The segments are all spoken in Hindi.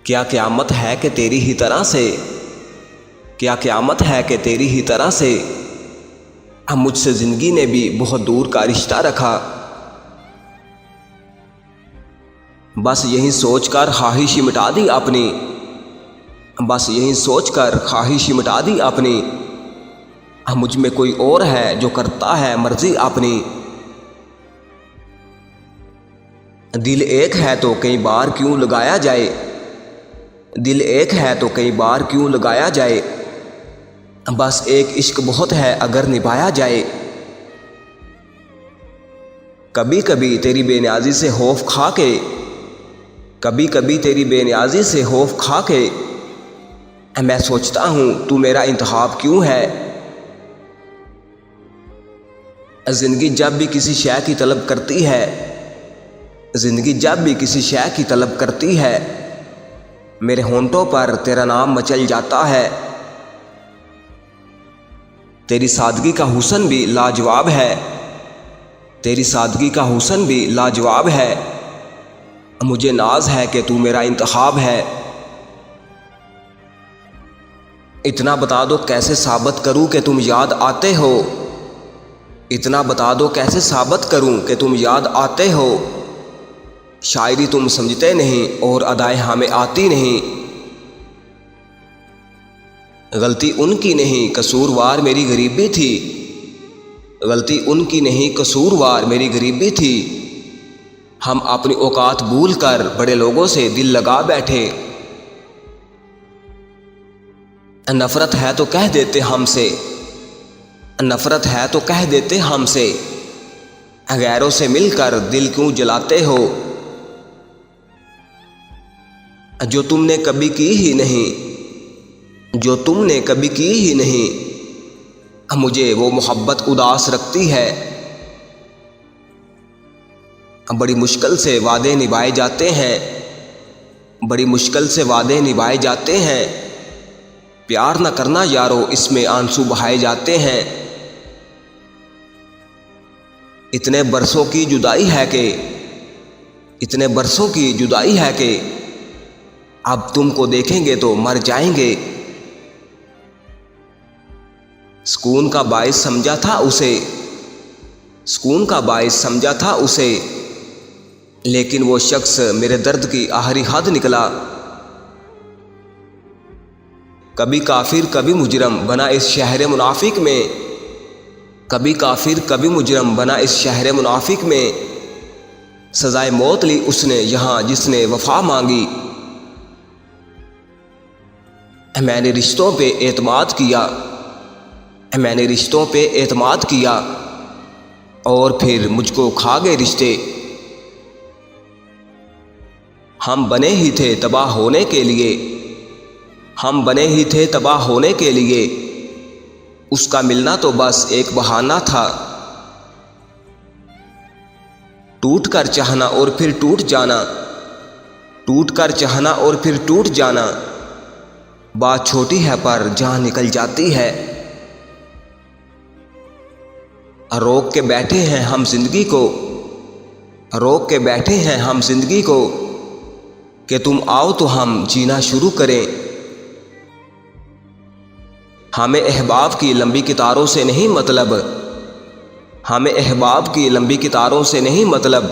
क्या क़यामत है कि तेरी ही तरह से, क्या क़यामत है कि तेरी ही तरह से मुझसे ज़िंदगी ने भी बहुत दूर का रिश्ता रखा। बस यही सोचकर ख्वाहिश मिटा दी अपनी, बस यही सोचकर ख्वाहिश मिटा दी अपनी, मुझ में कोई और है जो करता है मर्जी अपनी। दिल एक है तो कई बार क्यों लगाया जाए, दिल एक है तो कई बार क्यों लगाया जाए, बस एक इश्क बहुत है अगर निभाया जाए। कभी कभी तेरी बेनियाजी से खौफ खा के, कभी कभी तेरी बेनियाजी से खौफ खा के मैं सोचता हूँ तू मेरा इंतखाब क्यों है। ज़िंदगी जब भी किसी शय की तलब करती है, ज़िंदगी जब भी किसी शय की तलब करती है, मेरे होंठों पर तेरा नाम मचल जाता है। तेरी सादगी का हुस्न भी लाजवाब है, तेरी सादगी का हुस्न भी लाजवाब है, मुझे नाज है कि तू मेरा इंतखाब है। इतना बता दो कैसे साबित करूं कि तुम याद आते हो, इतना बता दो कैसे साबित करूं कि तुम याद आते हो। शायरी तुम समझते नहीं और अदाएं हमें आती नहीं। गलती उनकी नहीं कसूरवार मेरी गरीबी थी, गलती उनकी नहीं कसूरवार मेरी गरीबी थी। हम अपनी औकात भूल कर बड़े लोगों से दिल लगा बैठे। नफरत है तो कह देते हमसे, नफरत है तो कह देते हमसे, गैरों से मिलकर दिल क्यों जलाते हो। जो तुमने कभी की ही नहीं, जो तुमने कभी की ही नहीं, मुझे वो मोहब्बत उदास रखती है। बड़ी मुश्किल से वादे निभाए जाते हैं, बड़ी मुश्किल से वादे निभाए जाते हैं, प्यार न करना यारो इसमें आंसू बहाए जाते हैं। इतने बरसों की जुदाई है कि, इतने बरसों की जुदाई है कि अब तुमको देखेंगे तो मर जाएंगे। सुकून का बाइस समझा था उसे, सुकून का बाइस समझा था उसे, लेकिन वो शख्स मेरे दर्द की आखिरी हद निकला। कभी काफिर कभी मुजरम बना इस शहर मुनाफिक में, कभी काफिर कभी मुजरम बना इस शहर मुनाफिक में, सजाए मौत ली उसने यहाँ जिसने वफा मांगी। मैंने रिश्तों पे एतमाद किया, मैंने रिश्तों पे एतमाद किया, और फिर मुझको खा गए रिश्ते। हम बने ही थे तबाह होने के लिए, हम बने ही थे तबाह होने के लिए, उसका मिलना तो बस एक बहाना था। टूट कर चाहना और फिर टूट जाना, टूट कर चाहना और फिर टूट जाना, बात छोटी है पर जान निकल जाती है। रोक के बैठे हैं हम जिंदगी को, रोक के बैठे हैं हम जिंदगी को, कि तुम आओ तो हम जीना शुरू करें। हमें अहबाब की लंबी कितारों से नहीं मतलब, हमें अहबाब की लंबी कितारों से नहीं मतलब,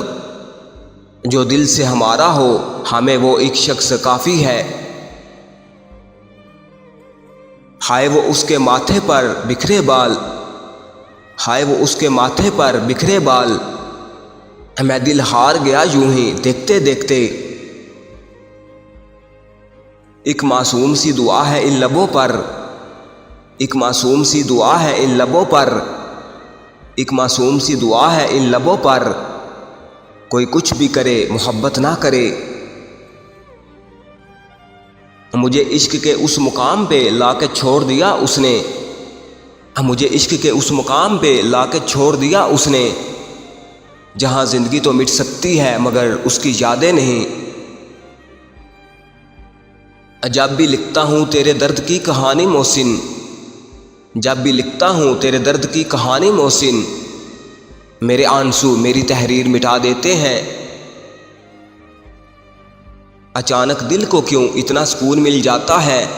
जो दिल से हमारा हो हमें वो एक शख्स काफ़ी है। हाय वो उसके माथे पर बिखरे बाल, हाय वो उसके माथे पर बिखरे बाल, मैं दिल हार गया यूं ही देखते देखते। एक मासूम सी दुआ है इन लबों पर, एक मासूम सी दुआ है इन लबों पर, एक मासूम सी दुआ है इन लबों पर, कोई कुछ भी करे मोहब्बत ना करे। मुझे इश्क के उस मुकाम पे लाके छोड़ दिया उसने, मुझे इश्क के उस मुकाम पे लाके छोड़ दिया उसने, जहां जिंदगी तो मिट सकती है मगर उसकी यादें नहीं। जब भी लिखता हूँ तेरे दर्द की कहानी मोहसिन, जब भी लिखता हूँ तेरे दर्द की कहानी मोहसिन, मेरे आंसू मेरी तहरीर मिटा देते हैं। अचानक दिल को क्यों इतना सुकून मिल जाता है,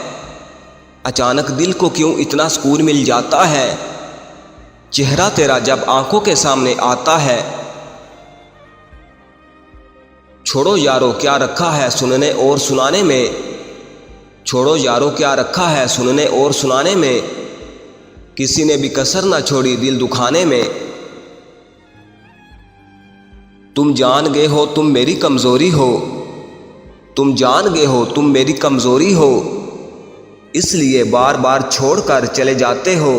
अचानक दिल को क्यों इतना सुकून मिल जाता है, चेहरा तेरा जब आंखों के सामने आता है। छोड़ो यारो क्या रखा है सुनने और सुनाने में, छोड़ो यारो क्या रखा है सुनने और सुनाने में, किसी ने भी कसर ना छोड़ी दिल दुखाने में। तुम जान गए हो तुम मेरी कमज़ोरी हो, तुम जान गए हो तुम मेरी कमज़ोरी हो, इसलिए बार बार छोड़कर चले जाते हो।